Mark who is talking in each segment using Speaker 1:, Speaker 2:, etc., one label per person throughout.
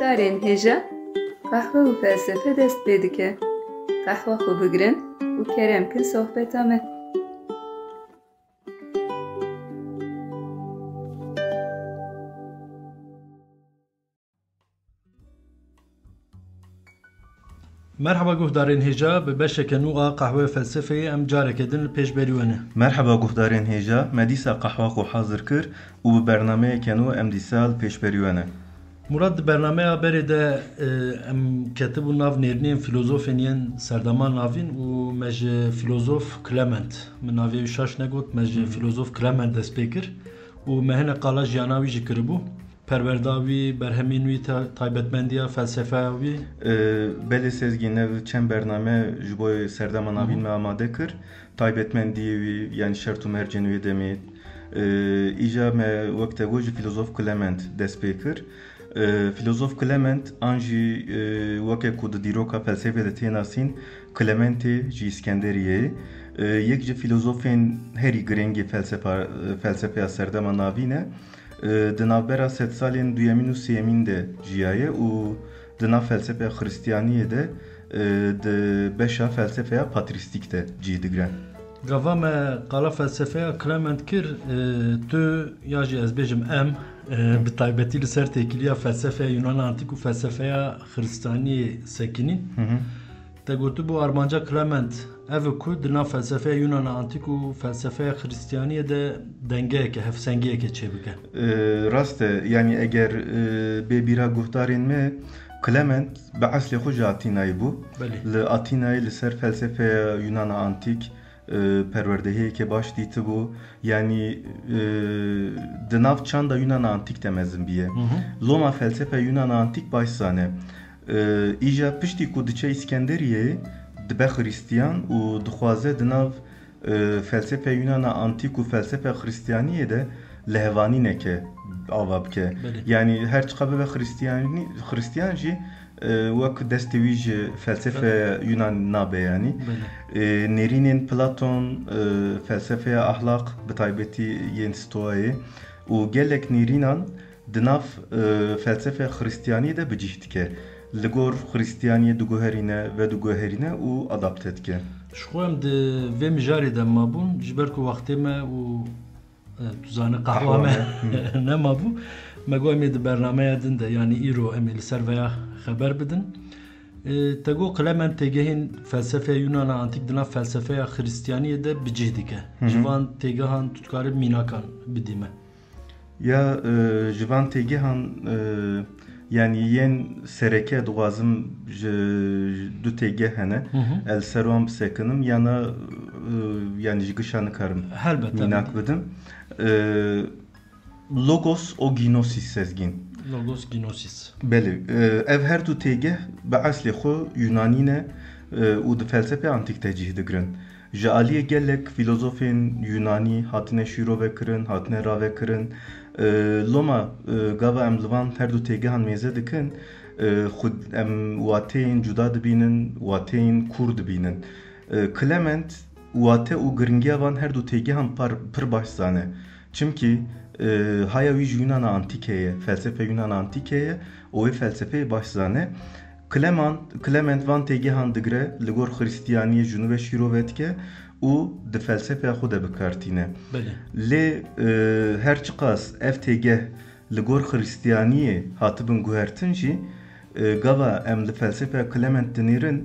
Speaker 1: guhdarên hêja qehwe û felsefe dest pê dike. Qehwa xwe bigirin û kerem kin sohbeta me.
Speaker 2: Merhaba guhdarên hêja, bi beşeke nû a qehwe felsefeyê em careke din li pêşberî we ne.
Speaker 3: Merhaba guhdarên hêja, me dîsa qehwa xwe hazir kir û bi bernameyeke nû em dîsa li pêşberî we ne.
Speaker 2: Murat di bernameya berê de em ketibû nav nêrînên filozofên yên serdema navîn û me ji filozof Clement, min navê wî şaş negot, me ji filozof Clement dest pê kir û me hinek qala jiyana wî jî kiribû. Perwerda wî, berhemên wî, taybetmendiya felsefeya wî.
Speaker 3: Belê sezgîn ev çend bername ji bo serdema navîn me amade kir. Taybetmendiyê wî yani şert û mercên wê demê. Îja me wek te got ji filozof Clement dest pê kir. Filozof Clement an jî weke ku di dîroka felsefê de tê nasîn Clementê ji İskenderiyê. Yek ji filozofên herî girêngî felsefeya serdema navîn e. Di navbera sed salên duyemîn û sêyemîn de jiyaye û di nav felsefeya xristiyaniyê de di beşa felsefeya patristik de cî digre.
Speaker 2: Gava me qala felsefeya Clement kir, tu ya jî ez bêjim em bi taybetî li ser têkiliya felsefeya Yunan antik û felsefeya xristiyaniyê sekînîn. Te gotibû armanca Clement ev ku di nav felsefeya Yunan antik û felsefeya xristiyaniyê de dengeyeke, hevsengiyeke çêbike.
Speaker 3: Rast e, yani eger bêbîra guhdarên me Clement bi eslê xwe ji Atînayê bû. Li Atînayê li ser felsefeya Yunan antik perwerdehiyeke baş dîtibû. Yani di nav çanda Yunan antik de mezin bîye. Loma felsefe Yunan antik baş zane. Îja piştî ku diçe İskenderiyê dibe Hristiyan û dixwaze di nav felsefe Yunan antik û felsefe Hristiyaniyê de lehvanîneke ava bike. Yani her çiqa bibe Hristiyan jî wek destê wî ji felsefe Yunan nabe yani. Nêrînên Platon, felsefeya ahlak bi taybetî yên Stoayê û gelek nêrînan di nav felsefe Hristiyaniyê de bicih dike. Li gor Hristiyaniyê diguherîne ve diguherîne û adapte dike.
Speaker 2: Ji xwe em di vê mijarê de mabûn ji ber ku wextê me û tu zanî qehwa me nemabû. Me got em ê di bernameya din de yani îro em ê li ser veya xeber bidin. Te got Clement têgehên felsefeya Yunan antik di nav felsefeya Xristiyaniyê de bicih dike. Ji van têgehan tu dikarî mînakan bidî me.
Speaker 3: Ya ji van têgehan yani yên sereke dixwazim ji du têgeh hene el ser wan bisekinim yana yani ji gişa nikarim mînak bidim. Logos o ginosis sezgîn.
Speaker 2: Logos ginosis.
Speaker 3: Belê. Ev her du têgeh bi eslê xwe Yunanî ne û di felsefe antik de cih digirin. Ji aliyê gelek filozofên Yunanî hatine şîrovekirin, hatine ravekirin. Loma gava em li van her du têgehan mêze dikin xud em wateyên cuda dibînin, wateyên kûr dibînin. Clement wate û giringiya van her du têgehan pir baş zane. Çimkî haya wî ji Yunan antikê felsefe Yunan antikê o wê felsefeyê baş zane. Clement van têgehan digire li gor Xristiyaniyê ji nû ve şîrove dike û di felsefeya xwe de bikartîne. Lê her çiqas ev têgeh li gor Xristiyaniyê hatibin guhertin jî gava em li felsefeya Clement dinêrin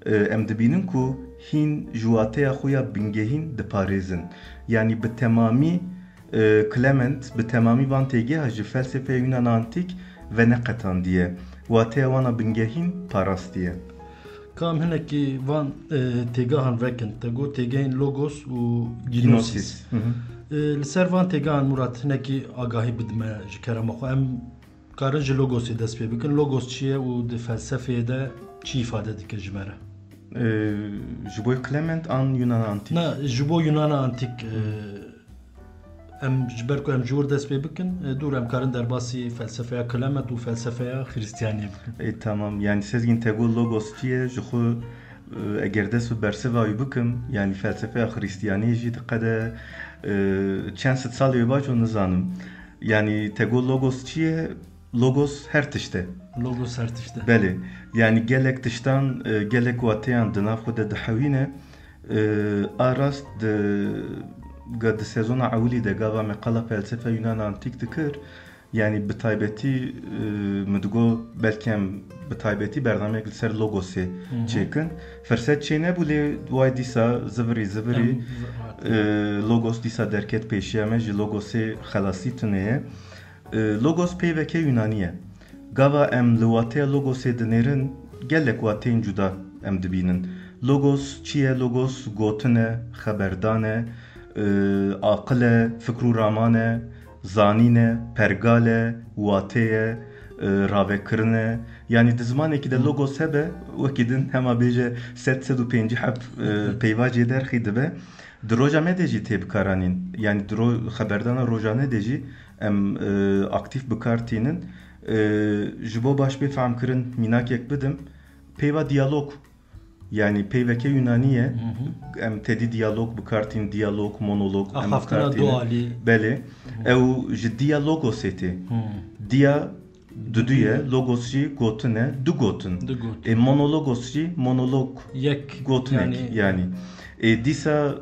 Speaker 3: em dibînin ku hîn ji wateya xwe ya bingehîn diparêzin. Yani bi temamî Clement bi temamî van têgeha ji felsefeya Yunan antik ve neqetandiye. Wateya wana bingehîn parastiye.
Speaker 2: Kam hinekî van têgehan vekin. Te got têgehên Logos û Ginosis. Li ser van têgehan Murat hinekî agahî bidime ji kerema xwe. Em karin ji Logosê dest pê bikin. Logos çi ye û di felsefeyê de çi îfade dike ji me re?
Speaker 3: Ji bo Clement an Yunan antik?
Speaker 2: Ne, ji bo Yunan antik em ji ber ku em ji wir dest pê bikin, dur em karin derbasî felsefeya Clement û felsefeya Xristiyaniyê bikin.
Speaker 3: Tamam, yani sezgîn te got Logos çi ye ji xwe eger dest bi bersiva wî bikim, yani felsefeya Xristiyaniyê jî diqede çend sed salê wê baş û nizanim. Yani te got Logos çi ye? logos her tişte.
Speaker 2: Logos her tişte.
Speaker 3: Beli. Yani gelek tiştan gelek wateyan dınav xude dihawine arast de sezona awli de gava meqala felsefe Yunan antik dikir. Yani bitaybeti mudgo belkem bitaybeti bernamek ser logosi çekin. Ferset çene bule duay disa zıvri logos disa derket peşiyeme ji logosi xalasi tüneye. Logos peyveke Yunaniye. Gava em lwate logosi dinerin gelek wateyn cuda em dibinin. Logos çiye logos gotine, xeberdane, aqile, fikru ramane, zanine, pergale, wateye, ravekirne. Yani dizmaneki de logos hebe vekidin hema beje 705 hep peyvac eder xidibe. Droja medeji tebkaranin. Yani dro xeberdana rojane deji em aktif bikartinin. Jibo baş befam kirin minakek bidim. Peyva diyalog. Yani peyveke Yunaniye em tedi diyalog bikartin diyalog monolog em bikartin. Beli. Ev ji diyalogos eti. Diya düdüye logos ji gotine du gotin. Monologos ji monolog gotinek yani. Disa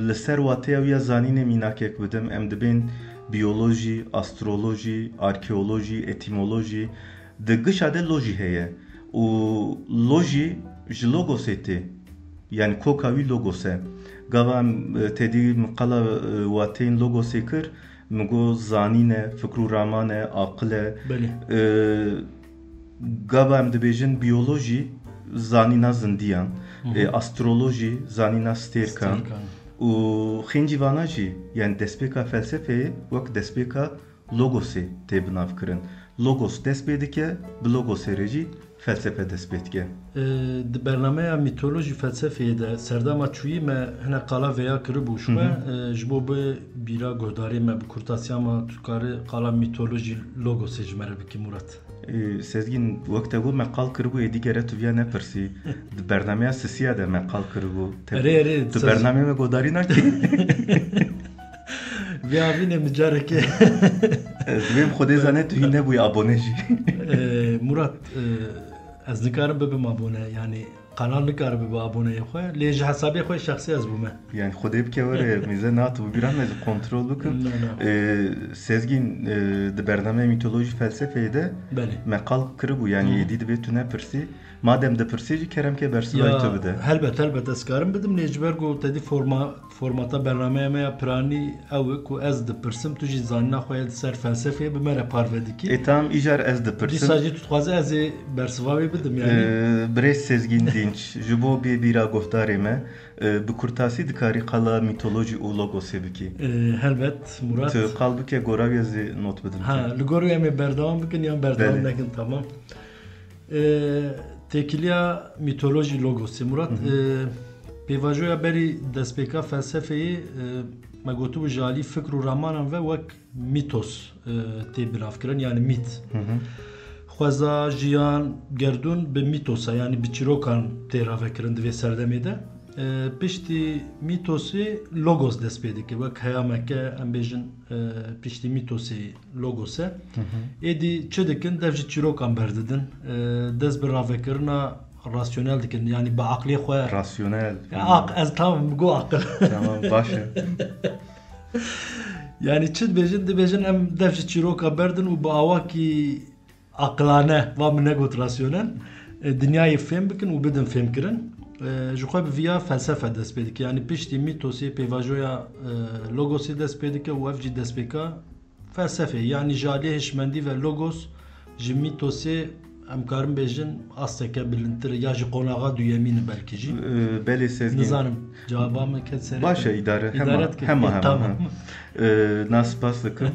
Speaker 3: leser wateya ya zanine minakek bidim em dibin biyoloji, astroloji, arkeoloji, etimoloji de gışade loji heye. O loji ji logos eti. Yani kokavi logose. Gavam tedi mqala wateyn logose kir mgo zanine, fikru ramane, aqile. Gavam dibejin biyoloji zanina zindiyan, astroloji zanina sterkan. U xinci jî yani destpêka felsefeyê wek destpêka logosê tê binavkirin. Logos dest pê dike, bi logosê re jî felsefe dest pê dike.
Speaker 2: Di bernameya mitoloji felsefeyê de serdama çûyî me hine qala veya kiribû ji me ji bo bi bîra guhdarê me bi kurtasiya me tu karî qala mitoloji logosê ji me re bikî Murat.
Speaker 3: Sezgin wekte got me qal kiribû êdî gere tu viya nepirsî. Di bernameya sisiya de me qal kiribû. Tu bernamê me godarî nakî.
Speaker 2: Vê avînê min carekê.
Speaker 3: Divêm Xwedê zane tu hîn nebûyî abone jî.
Speaker 2: Murat ez nikarim bibim abone yani kanal nikarim bibe aboneyê xwe lê ji hesabê xwe şexsî ez bûme.
Speaker 3: Yani Xwedê bike were mêze natû biran me kontrol bikim. Sezgin di bername mitoloji felsefeyê de me qal kiribû yani êdî dibe tu nepirsî. Madem dipirsî jî keremke bersivayê tu bide.
Speaker 2: Helbet ez karim bidim lê ji ber ku tedî formata bernameya me ya piranî ew ku ez dipirsim tu jî zanîna xwe ya ser felsefeyê bi me re parve dikî.
Speaker 3: Tam îjar ez dipirsim.
Speaker 2: Dîsa jî tu dixwaze ez ê bersivavê bidim yani.
Speaker 3: Birêz Sezgin Dinç ji bo bê bîra guhdarê me bi kurtasî dikarî qala mitoloji û logosê bikî.
Speaker 2: Helbet Murat.
Speaker 3: Tu qal bike gorawiya zê not bidim.
Speaker 2: Li gor em ê berdewam bikin yan berdewam nekin tamam. Tekiliya mitoloji logosê Murat pêvajoya berî destpêka felsefeyê me gotibû ji alî fikr û ramanan ve wek mîtos tê biravkirin yani mît. Xweza jiyan gerdûn bi mîtosa yani bi çîrokan tê ravekirin di vê serdemê de. Piştî mîtosê logos dest pê dike wek heyameke em bêjin piştî mîtosê logos e êdî çi dikin dev ji çîrokan berdidin dest bi ravekirina rasyonel dikin yani bi aqlê xwe
Speaker 3: rasyonel
Speaker 2: ez tamam go aqil
Speaker 3: tamam baş e
Speaker 2: yani çi dibêjin em dev ji çîroka berdin û bi awakî aqilane va min negot rasyonel dinyayê fêm bikin û bidin fêmkirin. Ji xwe bi vîya felsefe dest pê dike yani piştî mîtosê pêvajoya logosê dest pê dike û ev jî destpêka felsefeyê yani ji alî hişmendî ve logos ji mîtosê em karin bêjin asteke bilintir ya ji qonaxa duyemîn belkî jî.
Speaker 3: Belê Sezgin.
Speaker 2: Nizanim cevaba me ket serê.
Speaker 3: Baş e îdare hema. Naspas dikim.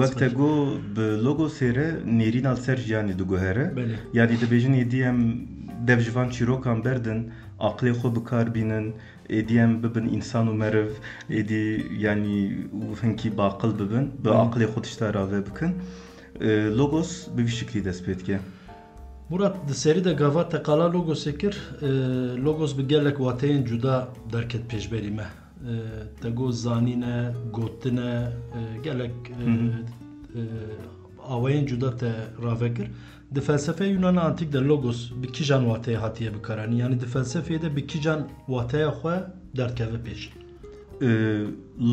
Speaker 3: Wek te got bi logosê re nêrîna ser jiyanê diguhere. Yani dibêjin êdî em dev ji van çîrokan berdin aqlê xwe bikar bînin êdî em bibin însan û meriv êdî yani hinkî baqil bibin bi aqlê xwe tişta rave bikin. Logos bi vî şiklî dest pê dike.
Speaker 2: Murat di serî de gava te qala logosê kir logos bi gelek wateyên cuda derket pêşberî me. Te got zanîne, gotine, gelek avayên cuda te ravekir. Di felsefeya Yunan antik de logos bi kîjan wateyê hatiye bikaranîn? Yani di felsefeyê de bi kîjan wateya xwe derdkeve pêş?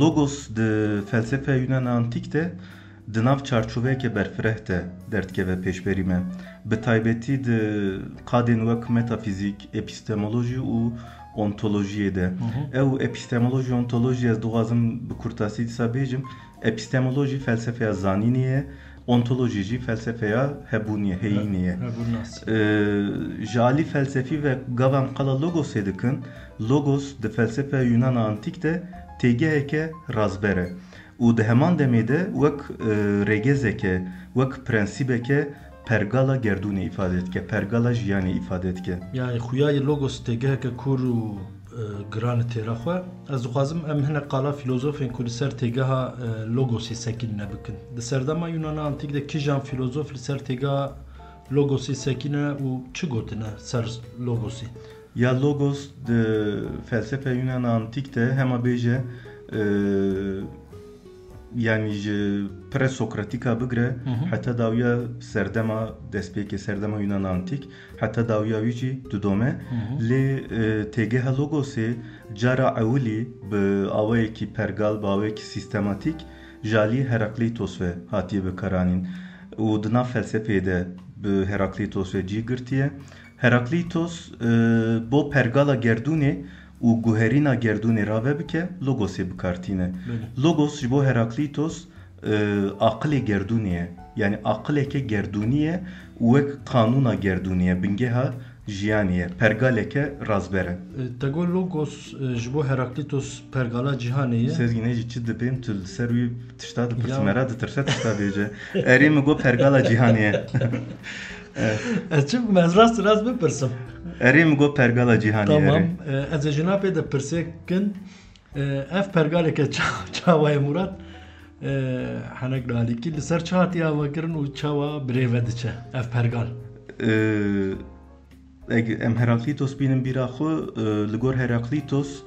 Speaker 3: Logos di felsefe Yunan antik de di nav çarçoveyeke berfireh te derdkeve pêşberî me. Bi taybetî di qadên wek metafizik, epistemolojî û ontolojiyê de. Ew epistemolojî ontolojî ez dixwazim bi kurtasî dîsa bêjim. Epistemolojî felsefeya zanînê ye, ontolojî jî felsefeya hebûniyê, heyînê ye. Ji alî felsefî ve gavan qala logosê dikin, logos di felsefeya Yunan antik de têgeheke razber e. û di heman demê de wek rêgezeke, wek prensîbeke pergala gerdûnê îfade dike, pergala jiyanê îfade dike.
Speaker 2: Yani xuyayê logos têgeheke kur û giran têra xwe. Ez dixwazim em hinek qala filozofên ku li ser têgeha logosê sekînîne bikin. Di serdema Yunan antik de kîjan filozof li ser têgeha logosê sekîne û çi gotine ser logosê?
Speaker 3: Ya logos di felsefe Yunan antik de hema bêje yani ji presokratika bigire heta dawiya serdema destpêkê serdema Yunan antik heta dawiya wî jî didome lê têgeha logosê cara ewilî bi awayekî pergal bi awayekî sîstematik ji alî Herakleitos ve hatiye bikaranîn û di nav felsefeyê de bi Herakleitos ve cî girtiye. Herakleitos bo pergala gerdûnê û guherîna gerdûnê rave bike logosê bikartîne. Logos ji bo Herakleitos aqilê gerdûnê ye. Yani aqileke gerdûnî ye û wek qanûna gerdûnî ye, bingeha jiyanê ye, pergaleke razber e.
Speaker 2: Te got logos ji bo Herakleitos pergala cîhanê ye.
Speaker 3: Sezgînê jî çi dibêm tu li ser wî tişta dipirsim era ditirse tişta bêje. Erê min got pergala cîhanê ye.
Speaker 2: Ez çi ez rast bipirsim.
Speaker 3: Erê min got pergala cîhanê ye.
Speaker 2: Tamam. Ez ê jinapê de pirsêkin ev pergaleke çawayê Murat hinek dalîkî li ser çi hatiye avekirin û çawa birêve diçe ev pergal?
Speaker 3: Em Herakleitos bînin bîra xwe li gor Herakleitos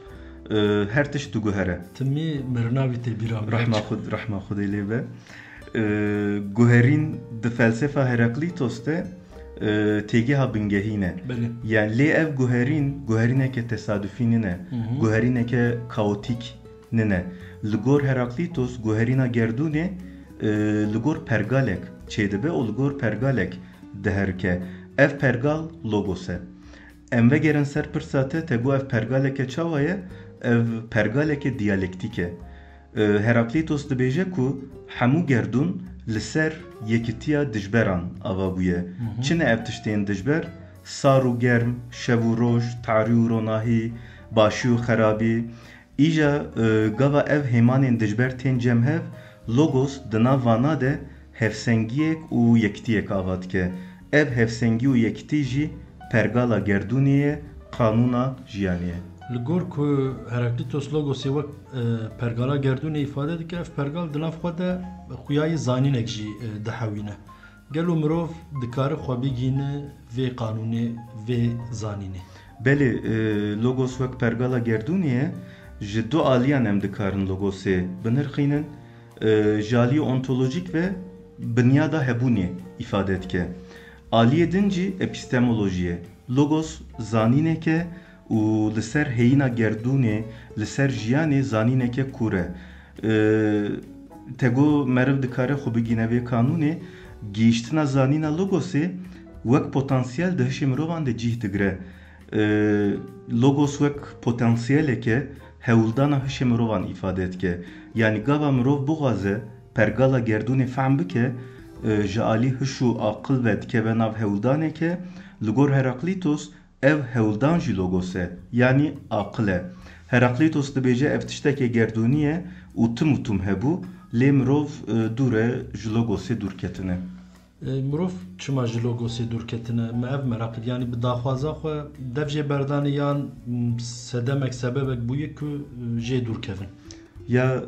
Speaker 3: her tişt diguhere.
Speaker 2: Timî mirinavî tê bîra me.
Speaker 3: Rahma Xwedê lê be. Guherîn di felsefa Herakleitos de têgeha bingehî ne. Yani lê ev guherîneke tesadüfî nine, guherîneke kaotik nine. Li gor Herakleitos guherîna gerdûnê li gor pergalek çêdibe û li gor pergalek diherike. Ev pergal logos e. Em vegerin ser pirsa te got ev pergaleke çawa ye, ev pergaleke diyalektik e. Herakleitos dibêje ku hemû gerdûn li ser yekîtiya dijberan ava bûye. Çi ne ev tiştên dijber? Sar û germ, şev û roj, tarî û ronahî, başî û xerabî. Îja gava ev hêmanên dijber tên cemhev, logos di nav vana de hevsengiyek û yekitiyek ava dike. Ev hevsengî û yekitî jî pergala gerdûnê ye, qanûna jiyanê ye.
Speaker 2: Li gor ku Herakleitos logosê wek pergala gerdûnê îfade dike, ev pergal di nav xwe de xuyayê zanînek jî dihewîne. Gelo mirov dikare xwe bigîne vê qanûnê, vê zanînê.
Speaker 3: Belê logos wek pergala gerdûnê ye, ji du aliyan em dikarin logosê binirxînin, ji aliyê ontolojik ve binyada hebûnê îfade dike. Aliyê din jî epistemolojî ye. Logos zanîneke û li ser heyîna gerdûnê, li ser jiyanê zanîneke kur e. Te got meriv dikare xwe bigîne vê kanûnê, gihîştina zanîna logosê wek potansiyel di hişê mirovan de cih digire. Logos wek potansiyeleke hewildana hişê mirovan îfade dike. Yani gava mirov bixwaze pergala gerdûnê fehm bike, ji alî hiş û aqil ve dikeve nav hewildaneke, li gor Herakleitos ev hewildan jî logos e, yani aqil e. Herakleitos dibêje ev tişteke gerdûnî ye û tim û tim hebû, lê mirov dûr e ji logosê dûrketine.
Speaker 2: Mirov çima ji logosê dûrketine me ev merak kir, yani bi daxwaza xwe dev jê berdanê yan sedemek sebebek bûye ku jê dûrkevin.
Speaker 3: Ya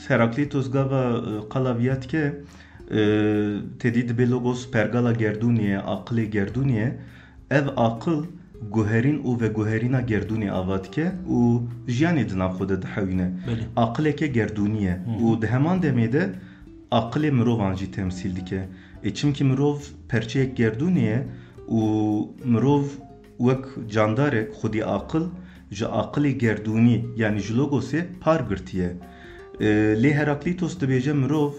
Speaker 3: Herakleitos gava qala dike tedî dibe logos pergala gerdûnê ye, aqilê gerdûnê ye, ev aqil guherîn û veguherîna gerdûnê ava dike û jiyanê di nav xwe de dihewîne. Aqileke gerdûnî ye û di heman demê de akılê mirovan jî temsîl dike. Çimkî mirov perçeyek gerdûnê û mirov wek candarek xwedî aqil ji aqilê gerdûnî yani ji logosê par girtiye. Lê Heraklitos dibêje mirov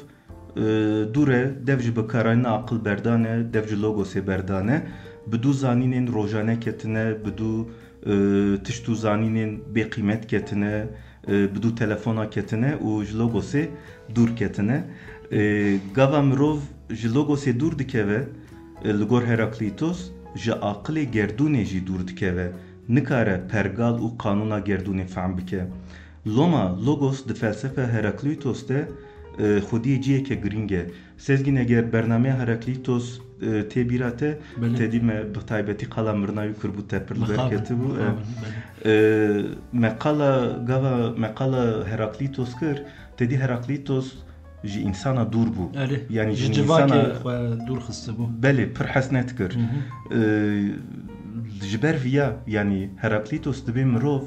Speaker 3: dûre dev ji bikarayîna aqil berdane, dev ji logosê berdane, bi dû zanînên rojane ketine, bi dû tişt û zanînên bêqîmet ketine, bi dû telefona ketine û ji logosê dûr ketine. Gava mirov ji logosê dûr dikeve, li gor Heraklitos ji aqilê gerdûnê jî dûr dikeve. Nikare pergal û qanûna gerdûnê fehm bike. Loma logos di felsefe Heraklitos de xwediyê ciyeke giring e. Sezgîn eger bernameya Heraklitos tê bîra te, tedî me bi taybetî qala mirnavî kirbû te pir li ber ketibû. Me qala Heraklitos kir, tedî Heraklitos ji insana dûr bû.
Speaker 2: Yani ji civakê xwe dûr xistibû.
Speaker 3: Belê, pir hesnet kir. Ji ber vîya yani Heraklitos dibe mirov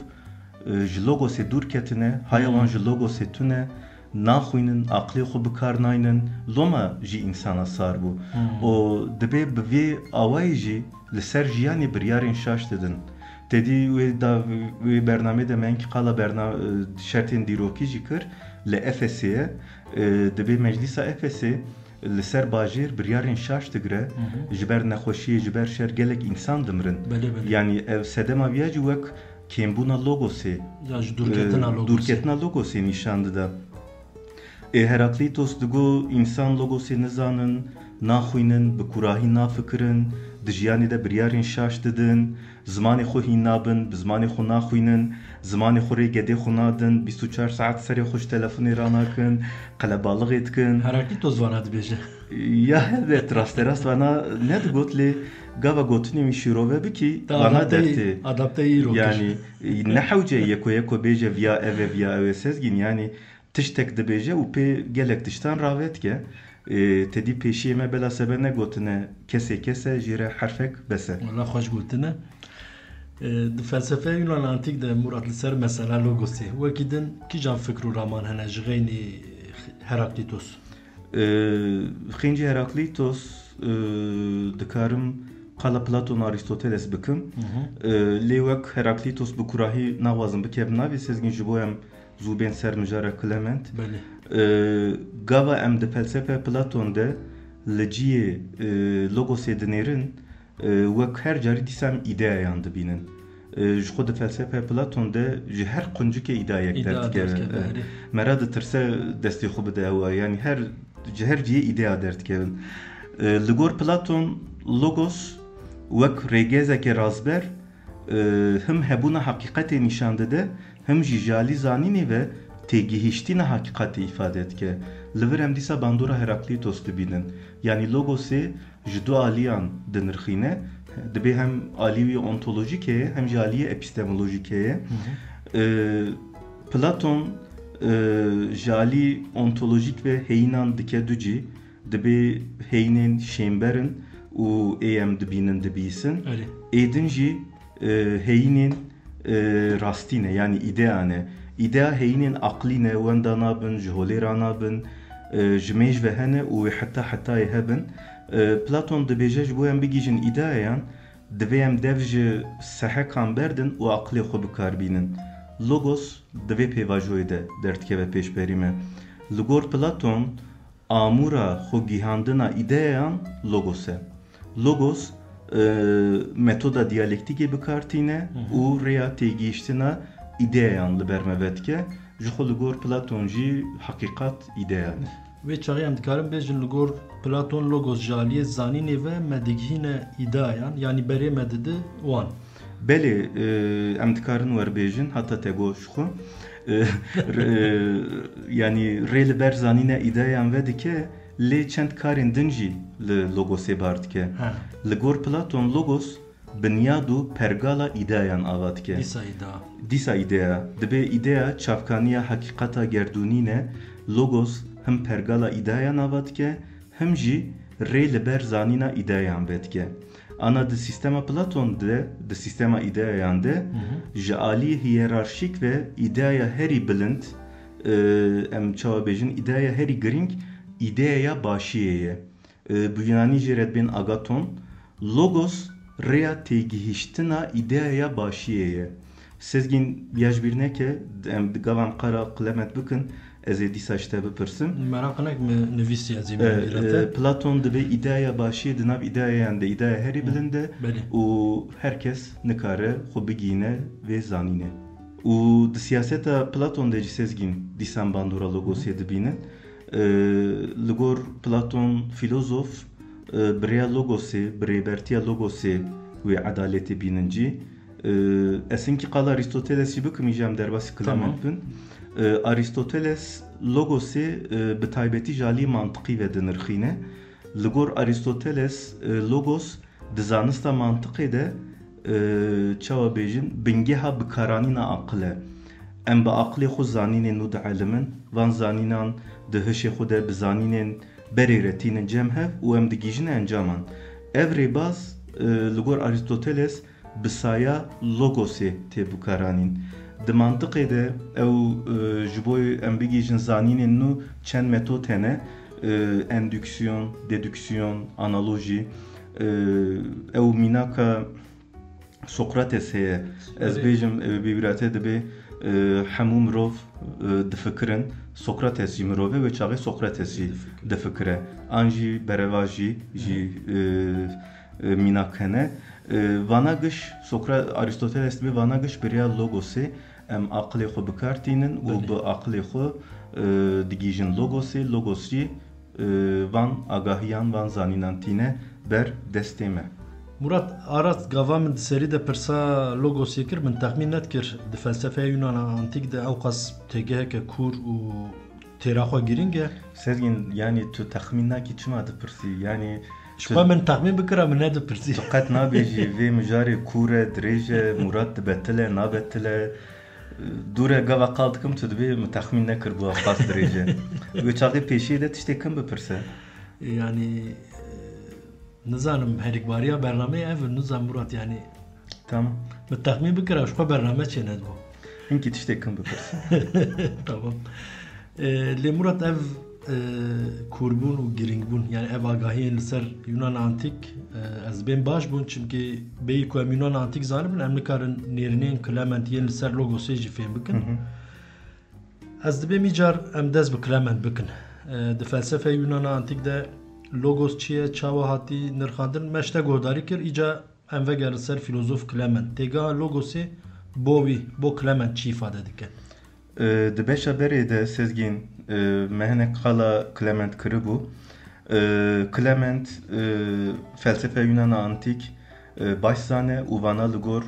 Speaker 3: ji logosê dûr ketine, haya wan ji logosê tune, naxwînin, aqlê xwe bikar naynin, loma jî insana sar bû. O dibe bi vê awayî jî li ser jiyanê biryarên şaş didin. Tedî wê bernamê de me qala şertên dîrokî jî kir li Efesê dibe meclîsa Efesê li ser bajêr biryarên şaş digire, ji ber nexweşiyê, ji ber şer gelek însan dimirin. Yani ev sedema vîya jî wek kêmbûna logosê, dûrketina logosê nîşan dide. Heraklitos digo însan logosê nizanin, naxwînin, bi kurahî nafikirin, di jiyanê de biryarên şaş didin, zimanê xwe hîn nabin, bi zimanê xwe naxwînin, zimanê xwe rê gedê xwe nadin, 24 saet serê xwe ji telefonê ranakin, qelebalixê dikin.
Speaker 2: Heraklitos vana dibêje.
Speaker 3: Ya evet, rasterast vana ne digot lê gava gotinê wî şîrove bikî vana dertê.
Speaker 2: Adapte îro kir.
Speaker 3: Yani ne hewce yeko bêje viya ev viya ev sezgîn yani tiştek dibêje û pê gelek tiştan ravetke. Tedî pêşiyê me bela sebe ne gotine kese jî re herfek bese.
Speaker 2: Valla xweş gotine. Di felsefeya Yunan antîk de murat li ser mesela logosê. Wekî din kîjan fikr û raman hene ji xeynî Heraklitos?
Speaker 3: Xîncî Heraklitos dikarim qala Platon Aristoteles bikim. Lê wek Heraklitos bi kurahî nawazim bikevin navê sezgîn ji bo em zûbên ser mijara Clement. Gava em di felsefe Platon de li ciyê logosê dinêrin wek her carî dîsam îdeayan dibînin. Ji xwe di felsefe Platon de ji her quncikê îdeayek derdikeve. Mera ditirse destê xwe bide ew yani ji her ciyê îdea derdikevin. Li gor Platon logos wek rêgezeke razber him hebûna haqiqetê nîşan dide, him jî jalî zanînê ve têgihîştîna haqiqetê îfade dike. Li vir em dîsa bandora Heraklitos dibînin. Yani logosê ji du aliyan dinirxîne, dibe hem alî wî ontolojîk heye, hem jî aliyê epistemolojîk heye. Platon ji alî ontolojîk ve heyînan dike du cî, dibe heyînên şêmberin û ê em dibînin dibîsin. Êdin jî heyînên rastîne yani îdeane. İdea heyînên aqlîne wenda nabin, ji holê ra nabin, ji mêj ve hene û hetayê hebin. Platon dibêje ji bo em bigîjin îdeayan, divê em dev ji sehekan berdin û aqlê xwe bikarbînin. Logos divê pêvajoyê de derdikeve pêşberî me. Li gor Platon amûra xwe gîhandina îdeayan logos e. Logos metoda diyalektikê bikartîne û rêya têgihîştina îdeayan li ber me vedike. Ji xwe li gor Platon jî haqiqat îdeayan e.
Speaker 2: Vê çaxê em dikarin bêjin li gor Platon logos ji aliyê zanînê ve me digihîne îdeayan yani berê me dide wan.
Speaker 3: Belê em dikarin werbêjin heta te got ji xwe. Yani rê li ber zanîne îdeayan vedike lê çend karên din jî li logosê bar dike. Li gor Platon logos binyad û pergala îdeayan ava dike. Dîsa îdea. Dibe îdea çavkaniya haqiqeta gerdûnîne, logos him pergala îdeayan ava dike, him jî rê li ber zanîna îdeayan vedike. Ana di sistema Platon de, di sistema îdeayan de, ji alî hiyerarşik ve îdeaya herî bilind, em çawa bêjin, îdeaya herî giring ideya başiyeye. Bu Yunani jeredbin agaton logos rea tegihiştina ideya başiyeye. Sezgin yajbirneke em gavam qara qlemet bikin ez ê dîsa ji te bipirsim.
Speaker 2: Merakınak mı nivîsî ez ê bîrate?
Speaker 3: Platon dibe ideya başiyê di nav ideyayan de ideya herî bilind e
Speaker 2: Belê.
Speaker 3: û herkes nikare xwe bigîne vê zanîne. û di siyaseta Platon de jî sezgîn dîsan bandora logosê dibînin. Li gor Platon filozof birêya logosê, birêbertiya logosê wê edaletê bînin cî. Esinkî qala Aristoteles jî bikim îjam derbasî Clement bin. Aristoteles logosê bi taybetî ji aliyê mantiqî ve dinirxîne. Li gor Aristoteles logos di zanista mantiqê de çawa bêjin bingeha bikaranîna aqil e. Em bi aqilê xwe zanînên nû dielimin, van zanînan di hişê xwe de bi zanînên berê re tînin cem hev û em digîjine encaman. Ev rêbaz li gor Aristoteles bi saya logosê tê bikaranîn. Di mantiqê de ew ji bo em bigîjin zanînên nû çend metod hene. Endüksiyon, dedüksiyon, analojî. Ew mînaka Sokrates heye. Ez bêjim bîbîrate dibe hemû mirov difikirin. Sokrates jî mirov e wê çaxê Sokrates jî difikire. An jî bereva jî mînak hene. Vana giş Aristoteles dibe vana giş birêya logosê em aqilê xwe bikar tînin û bi aqilê xwe digîjin logosê, logos jî van agahiyan, van zanînan tîne ber destê me.
Speaker 2: Murat arat gava min di serî de pirsa logosê kir min texmîn nedikir di felsefeya Yunana antîk de ew qas têgeheke kûr û têra xwe girîng e.
Speaker 3: Sezgin yani tu texmîn nakî çima dipirsî yani
Speaker 2: Ji xwe min texmîn bikira min nedipirsî.
Speaker 3: Tu qet nabêjî vê mijarê kûr e, dirêj e, Murat dibetile, nabetile. Dûre gava qal dikim tu dibê min texmîn nekiribuwa xas dirêj e. Wê çaxê pêşî de tiştê kim bipirse?
Speaker 2: Yani nizanim herîkbariya bernameyê ev nizam Murat yani
Speaker 3: Tamam.
Speaker 2: min texmîn bikira ji xwe bername çê nedibû.
Speaker 3: Hinkî tiştê kim bipirse?
Speaker 2: Tamam. Lê Murat ev kûrbûn û girîngbûn yani ev agahiyên li ser Yunan antik ez bên baş bûn çimkî bêyî ku em Yunan antik zanibin em nikarin nêrînên Clement yên li ser logosê jî fêm bikin. Ez dibê mîcar em dest bi Clement bikin. Di felsefeya Yunan antik de logos çi ye, çawa hatî nirxandin me ji te guhdarî kir îca em vegerin ser filozof Clement. Têgeha logosê bo wî, bo Clement çi îfade dike?
Speaker 3: Di beşa berê de sezgîn me hinek qala Clement kiribû. Clement felsefeya Yunana antik başzane û vana li gor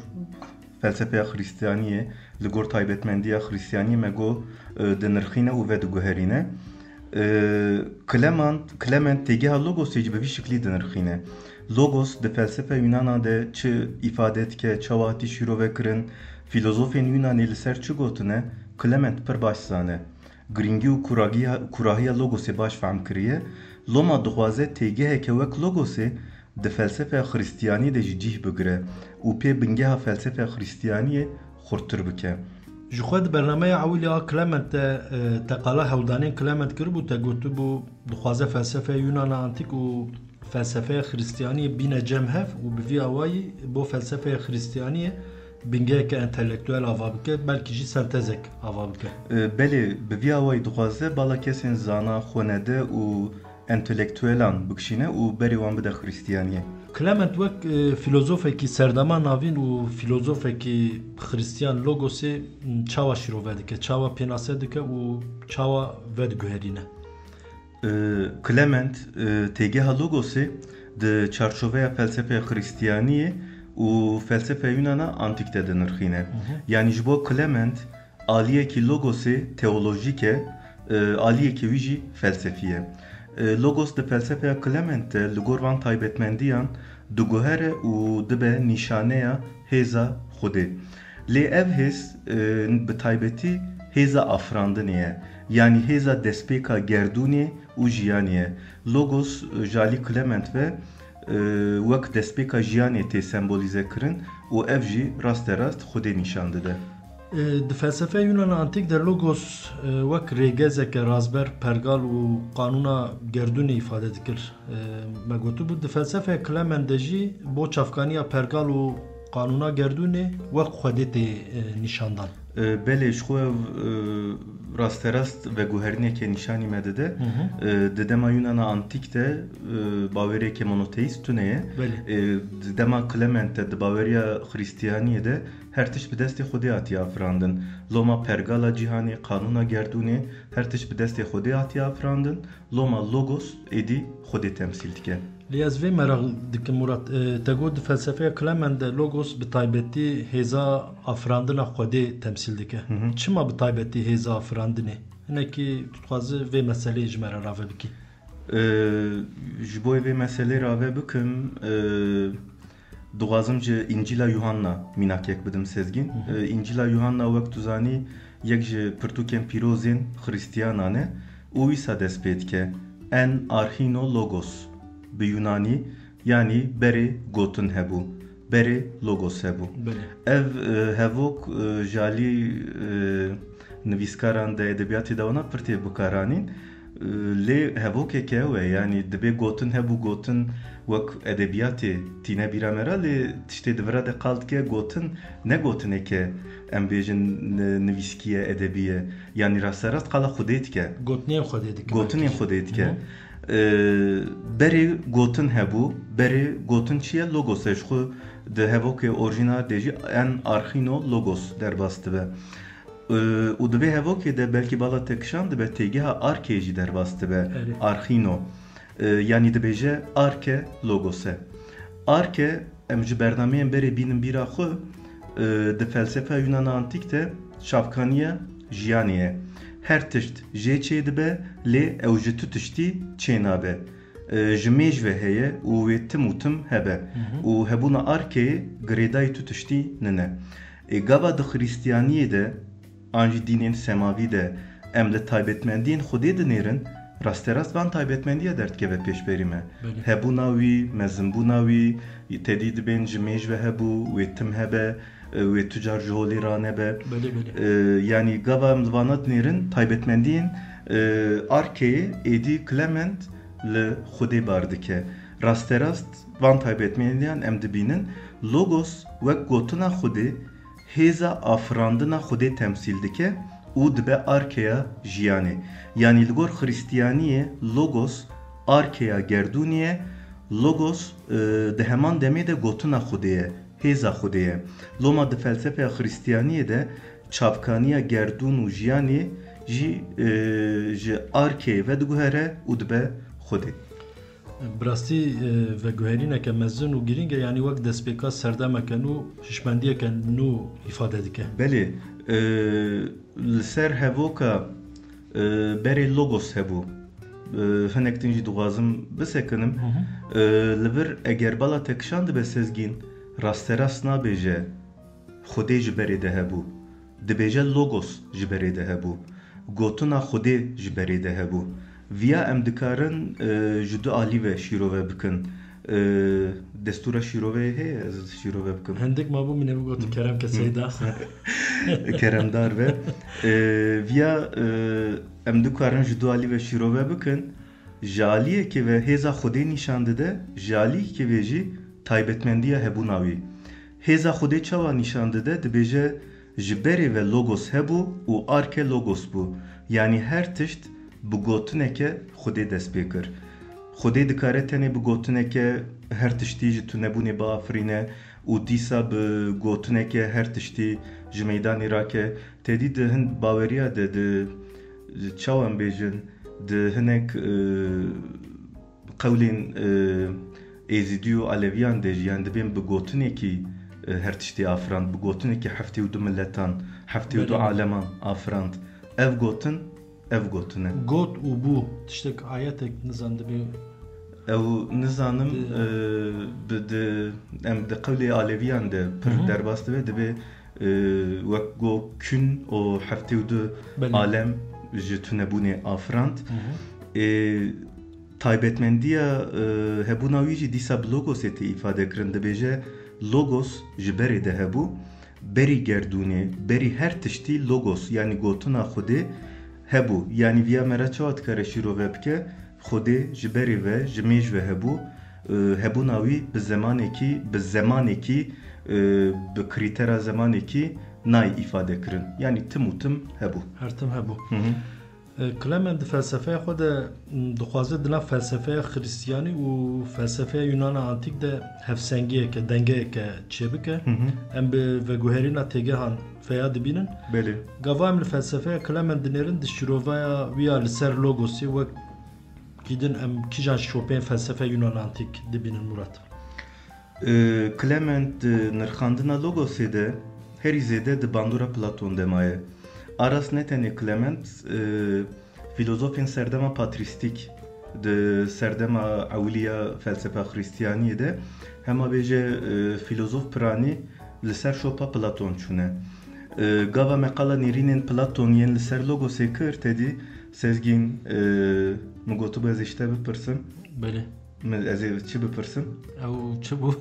Speaker 3: felsefeya Xristiyaniyê, li gor taybetmendiya Xristiyaniyê me got dinirxîne û vediguherîne. Clement têgeha logosê jî bi vî şiklî dinirxîne. Logos di felsefeya Yunana de çi îfade dike, çawa hatî şîrovekirin, filozofên Yunanê li ser çi gotine, Clement pir baş zane. Girîngî û kurahiya logosê baş fehm kiriye. Loma dixwaze têgeheke wek logosê di felsefeya Xristiyanî de jî cih bigire û pê bingeha felsefeya Xristiyaniyê xurttir bike.
Speaker 2: Ji xwe di bernameya ewîlê a Clement de te qala hewdanên Clement kiribû te gotibû dixwaze felsefeya Yunana antik û felsefeya Xristiyaniyê bîne cem hev û bi vî awayî bo felsefeya Xristiyaniyê bingeheke entelektüel ava bike belkî jî sentezek ava bike.
Speaker 3: Belê bi vî awayî dixwaze bala kesên zana, xwenede û entelektüelan bikişîne û berê wan bide Xristiyaniyê.
Speaker 2: Clement wek filozofekî serdema navîn û filozofekî Xristiyan logosê çawa şîrove dike, çawa pênase dike û çawa vediguherîne.
Speaker 3: Clement têgeha logosê di çarçoveya felsefeya Xristiyaniyê û felsefeya Yunana antik de dinirxîne. Yani ji bo Clement aliyekî logosê teolojîk e, aliyekî wî jî felsefî ye. Logos di felsefeya Clement de li gor van taybetmendiyan diguhere û dibe nîşaneya hêza Xwedê. Lê ev hêz bi taybetî hêza afrandinê ye. Yani hêza destpêka gerdûnê û jiyanê ye. Logos ji alî Clement ve wek destpêka jiyanê tê sembolîze kirin û ev jî rasterast Xwedê nîşan dide.
Speaker 2: Di felsefe Yunan antik de logos wek rêgezeke razber pergal û qanûna gerdûnê ifade dikir. Me gotibû di felsefe Clement de jî bo çavkaniya pergal û qanûna gerdûnê wek Xwedê tê nîşandan.
Speaker 3: Belê ji xwe rasterast veguherinekê nîşanî me dide. Di dema Yunana antik de baweriyekê monoteîst tune ye. Di dema Clement de di baweriya Xristiyaniyê de her tişt bi destê Xwedê hatiye afirandin. Loma pergala cîhanê, qanûna gerdûnê her tişt bi destê Xwedê hatiye afirandin. Loma logos êdî Xwedê temsîl dike.
Speaker 2: Lê ez vê merak dikim Murat, te got di felsefeya Clement de logos bi taybetî hêza afirandina Xwedê temsîl dike. Çima bi taybetî hêza afirandinê? Hinekî tu dixwazî vê meseleyê ji me re rave bikî.
Speaker 3: Ji bo vê meselê rave bikim, dixwazim ji İncîla Yuhanna mînakek bidim sezgîn. İncîla Yuhanna wek tu zanî yek ji pirtûkên pîrozên Xristiyanan e û wîsa dest pê dike. En archino logos bi Yunanî yanî berê gotin hebû. Berê logos hebû. Ev hevok ji alî nivîskaran de edebiyatê de wana pir tê bikaranîn. Lê hevokeke ew e, yanî dibe gotin hebû, gotin wek edebiyatê tîne bîra me ra, lê tiştê divira de qal dike gotin ne gotineke em bêjin nivîskiye edebiye, yanî rasterast qala Xwedê dike.
Speaker 2: Gotinên Xwedê dike.
Speaker 3: Gotinên Xwedê dike. Berê gotin hebû, berê gotin çi ye? Logos e. Ji xwe di hevokê orjînal de jî en archino logos derbas dibe. û di vê hevokê de belkî bala te kişand dibe têgeha arkê jî derbas dibe. Archino. Yanî dibêje arke logos e. Arke em ji bernameyên berê bînin bîra xwe di felsefa Yunana antik de çavkaniya jiyanê ye. Her tişt jê çê dibe, lê ew ji tu tiştî çê nabe. Ji mêj ve heye û wê tim û tim hebe. û hebûna arkeyê girêdayî tu tiştî nine. Gava di Xristiyaniyê de an jî dînên semavî de em li taybetmendiyên Xwedê dinêrin, rasterast van taybetmendiya derdkeve pêşberî me. Hebûna wî, mezinbûna wî, tedî dibên ji mêj ve hebû, wê tim hebe, wê tu car ji holê ranebe. Yanî gava em li vana dinêrin taybetmendiyên arkeyê êdî Clement li Xwedê bar dike. Rasterast van taybetmendiyan em dibînin logos wek gotina Xwedê hêza afirandina Xwedê temsîl dike û dibe arkeya jiyanê. Yanî li gor Xristiyaniyê logos arkeya gerdûnî ye, logos di heman demê de gotina Xwedê ye, hêza Xwedê ye. Loma di felsefeya Xristiyaniyê de çavkaniya gerdûn û jiyanê jî ji arkeyê vediguhere û dibe Xwedê.
Speaker 2: Birastî veguherîneke mezin û girîng e, yanî wek destpêka serdemeke nû, hişmendiyeke nû îfade dike.
Speaker 3: Belê, li ser hevoka berê logos hebû. Hinek din jî dixwazim bisekinim. Li vir eger bala te kişand dibe sezgîn, rasterast nabêje Xwedê ji berê de hebû. Dibêje logos ji berê de hebû. Gotina Xwedê ji berê de hebû. Viya em dikarin ji du alî ve şîrove bikin. Destûra şîroveyê heye, ez şîrove bikim.
Speaker 2: Hindik mabû min ê gotu kerem keseyda.
Speaker 3: Keremdar ve viya em dikarin ji du alî ve şîrove bikin. Ji aliyekê ve hêza Xwedê nîşan dide, ji aliyekê ve jî taybetmendiya hebûna wî. Hêza Xwedê çawa nîşan dide, dibêje ji berê ve logos hebû û arke logos bû. Yanî her tişt bi gotineke Xwedê dest pê kir. Xwedê dikare tenê bi gotineke her tiştî ji tu nebûnê biafirîne û dîsa bi gotineke her tiştî ji meydanê rake. Tedî di hin baweriya de di çawa em bêjin di hinek qewlên êzîdî û aleviyan de jî yan dibên bi gotinekî her tiştî afirand, bi gotinekî heftê û du milletan, heftê û du aleman afirand. Ev gotin ev gotine.
Speaker 2: Got û bû tiştek ayetek nizan dibe.
Speaker 3: Ew nizanim em di qewlê aleviyan de pir derbas dibe wek got kün û heftê û du alem ji tu nebûnê afirand. Taybetmendiya hebûna wî jî dîsa bi logosê tê îfade kirin. Dibêje logos ji berê de hebû, beri gerdune, beri her tişti logos yani gotuna Xwedê hebu. Yani viya mera çawa dikare şîrove bike Xwedê ji berî ve ji mêj ve hebû. Hebûna wî bi zemanekî bi krîtera zemanekî nayê îfade kirin. Yani tim û tim hebû.
Speaker 2: Her tim hebû. Clement di felsefeya xwe de dixwaze di nav felsefeya Xristiyanî û felsefeya Yunana antîk de hevsengiyeke, dengeyeke çêbike. Em bi veguherîna têgehan feya dibînin.
Speaker 3: Belê.
Speaker 2: Gava em li felsefeya Clement dinêrin di şîrovaya wî ya li ser logosî wek gîdin em kîjan şopeyên felsefeya Yunan antîk dibînin Murat?
Speaker 3: Clement nirxandina logosê de herî zêde di bandora Platon de maye. Aras ne tenê Clement filozofên serdema patristik di serdema ewliya felsefa Xristiyaniyê de hema bêje filozof piranî li ser şopa Platon çûne. Gava meqala nêrînên Platon yên li ser logosê kir tedî sezgîn min gotibû ez ê ji te bipirsim.
Speaker 2: Belê.
Speaker 3: Ez ê çi bipirsim?
Speaker 2: Ew çi bû?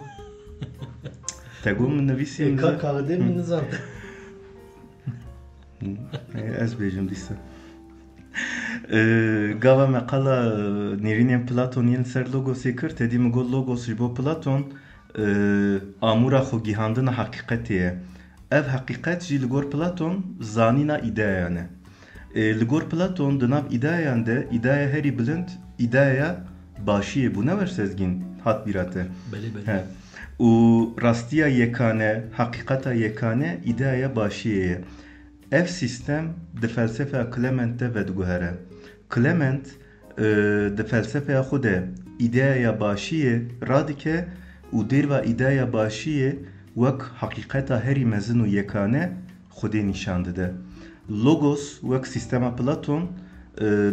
Speaker 3: Te got min nivîsî
Speaker 2: Kaxedê min nizan.
Speaker 3: Ez bêjim dîsa. Gava meqala nêrînên Platon yên ser logosê kir tedî min got logos ji bo Platon amûra xwe gîhandina heqîqetê ye. Ev heqîqet jî li gor Platon zanîna îdeayan e. Li gor Platon di nav îdeayan de îdeaya herî bilind îdeaya başiyê bû ne wer sezgîn hat bîrate.
Speaker 2: Belê.
Speaker 3: û rastiya yekane, heqîqeta yekane îdeaya başiyê ye. Ev sistem di felsefeya Clement de vediguhere. Clement di felsefeya xwe de îdeaya başiyê radike û dêrva îdeaya başiyê wek heqîqeta herî mezin û yekane Xwedê nîşan dide. Logos wek sistema Platon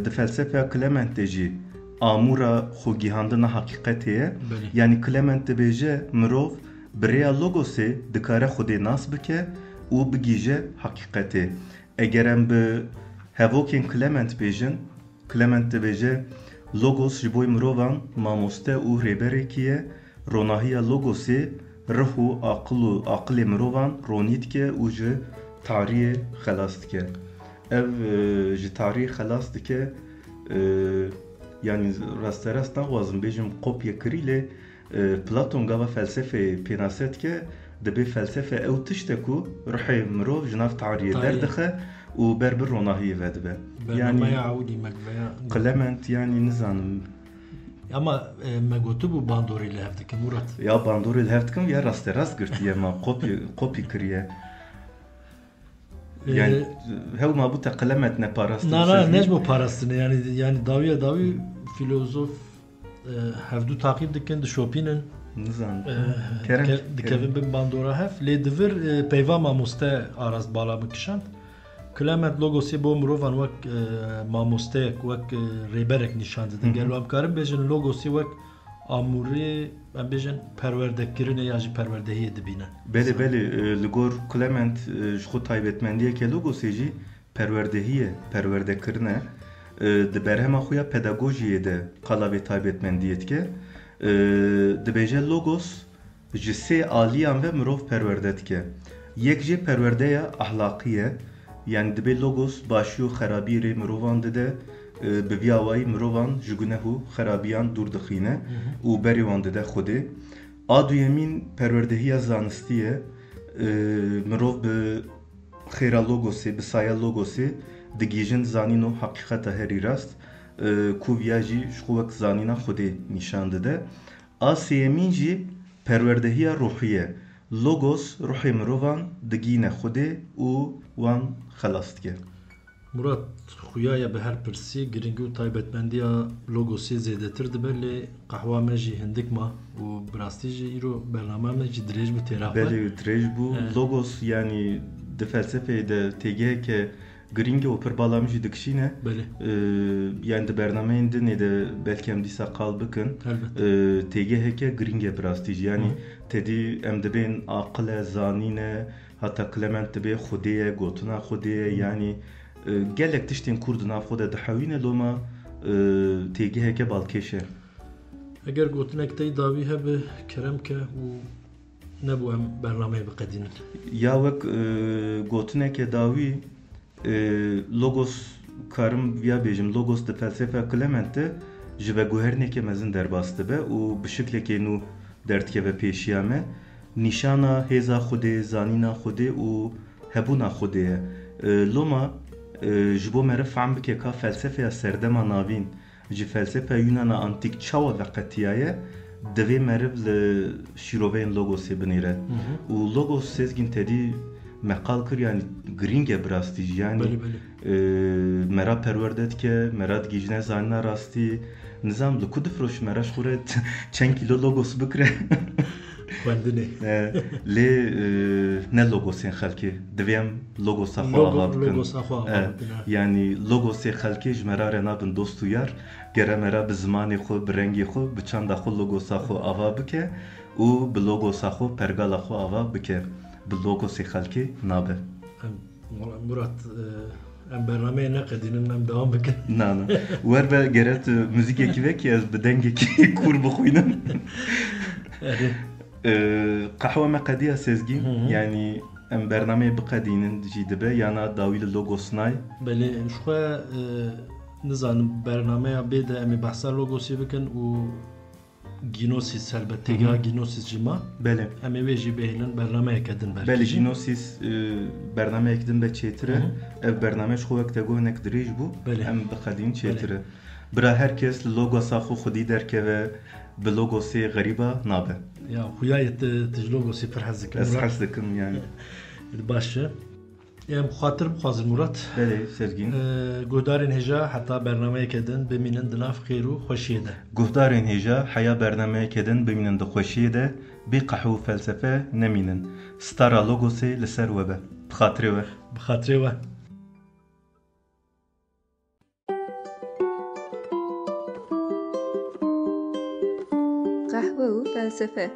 Speaker 3: di felsefeya Clement de jî amûra xwe gîhandina heqîqetê ye. Yani Clement dibêje mirov bi rêya logosê dikare Xwedê nas bike û bigîje heqîqetê. Eger em bi hevokên Clement bêjin, Clement dibêje logos ji bo mirovan mamoste û rêberekî ye. Ronahiya logosê rih û aqilê mirovan ronî dike û ji tariyê xelas dike. Ev ji tariyê xelas dike yani rasterast naxwazim bêjim kopye kirî lê Platon gava felsefeyê pênase dike dibe felsefe ew tiştek ku rihê mirov ji nav tariyê derdixe û ber bir ronahiyê vedibe.
Speaker 2: Yani awî mekveya
Speaker 3: Clement yani nizanim.
Speaker 2: Ama me gotibû bandorê li hev dikim Murat.
Speaker 3: Ya bandorê li hev dikim ya rasterast girtiye ma kopî kiriye. Yani hew ma bu te Clement ne parastin.
Speaker 2: Na ne bu parastin yani davi filozof hevdû takip dikin di şopînin.
Speaker 3: Nizan.
Speaker 2: Dikevin bin bandora hev lê divir peyva mamoste araz bala bikişand. Clement logosê bo mirovan wek mamosteyek wek rêberek nîşan didin. Gelo em karin bêjin logosê wek amûrê em bêjin perwerdekirinê ya jî perwerdehiyê dibîne.
Speaker 3: Belê li gor Clement ji xwe taybetmendiyeke logosê jî perwerdehiyê perwerdekirin e. Di berhema xwe ya pedagojiyê de qala vê taybetmendiyê dike. Dibêje logos ji sê aliyan ve mirov perwerde dike. Yek jê perwerdeya ahlaqî ye. Yani dibe logos başiyo xerabîrê mirovan dide bi vî awayî mirovan ji guneh û xerabiyan dûr dixîne û berê wan dide Xwedê. A duyemîn perwerdehiya zanistî ye. Mirov bi xêra logosê, bi saya logosê digîjin zanîn û heqîqeta herî rast ku viya jî ji xwe wek zanîna Xwedê nîşan dide. A sêyemîn jî perwerdehiya ruhî ye. Logos ruhê mirovan digîne Xwedê û wan xelas dike.
Speaker 2: Murat xuyaya bi her pirsî giringî û taybetmendiya logosê zêdetir dibe lê qehwa me jî hindik ma û bi rastî jî îro bername me jî dirêj bû têra xwe.
Speaker 3: Belê dirêj bû. Logos yani di felsefeyê de têgeheke giring û pir bala min jî dikişîne. Yani di bernameyên dinê de belkî em dîsa qal bikin. Têgeheke giring e bi rastî jî yani tedî em dibên aqil e zanîn e hatta Clement dibe Xwedê ye gotina Xwedê ye yani gelek tiştên Kurd di nav xwe de dihewîne loma têgeheke balkêş e.
Speaker 2: Eger gotinek te dawî hebe kerem ke û نبو ام برنامه بقدين
Speaker 3: یا وەک گوتنێکێ داوی لۆگۆس karım ya bêjim logos di felsefa Clement de ji ve guhernekê mezin derbas dibe û bi şiklekê nû derdkeve pêşiya me nîşana hêza Xwedê, zanîna Xwedê û hebûna Xwedê ye. Loma ji bo me re fehm bike ka felsefeya serdema navîn ji felsefeya Yunana antîk çawa veqetiya ye divê meriv li şîroveyên logosê binêre. û logos sezgîn tedî meqal kir yani giring e bi rastî jî yani mera perwerde dike, mera digîjine zanîna rastî nizam li ku difroş mera ji xwe re çend kîlo logos bikire
Speaker 2: Xwendinê
Speaker 3: lê ne logosên xelkê divê em logosa xwe ava bikin. Yani logosê xelkê ji mera re nabin dost û yar gere mera bi zimanê xwe bi rengê xwe bi çanda xwe logosa xwe ava bike û bi logosa xwe pergala xwe ava bike. Bi logosê xelkê nabe.
Speaker 2: Murat em bernameyê neqedînin em devam bikin.
Speaker 3: Na wer be gere tu müzîkekî vekî ez bi dengekî kur bixwînim. Qehwe me qediya sezgîn yani em bernameyê biqedînin jî dibe yana dawî li logos nay.
Speaker 2: Belê ji xwe nizanim bernameya bê de em ê behsa logosê bikin û Ginosis helbet têgeha Ginosis jî ma.
Speaker 3: Belê.
Speaker 2: Em ê wê jî bêhêlin bernameyek edin belkî.
Speaker 3: Belê Ginosis bernameyek din be çêtir e. Ev bername ji xwe wek tegonek dirêj bû em biqedîn çêtir e. Bira herkes li logosa xwe xwedî derkeve bi logosê xerîba nabe.
Speaker 2: Ya xuyayê tu ji logosê pir hez dikim.
Speaker 3: Ez hez dikim yani.
Speaker 2: Baş e. Em xatir bixwazin Murat.
Speaker 3: Belê sezgîn.
Speaker 2: Guhdarên hêja heta bernameyek edin bimînin di nav xêr û xweşiyê de.
Speaker 3: Guhdarên hêja heya bernameyekê din bimînin di xweşiyê de bê qehwe û felsefe nemînin. Stara logosê li ser we be. Bi xatirê we.
Speaker 2: Bi xatirê we.
Speaker 1: Qehwe û felsefe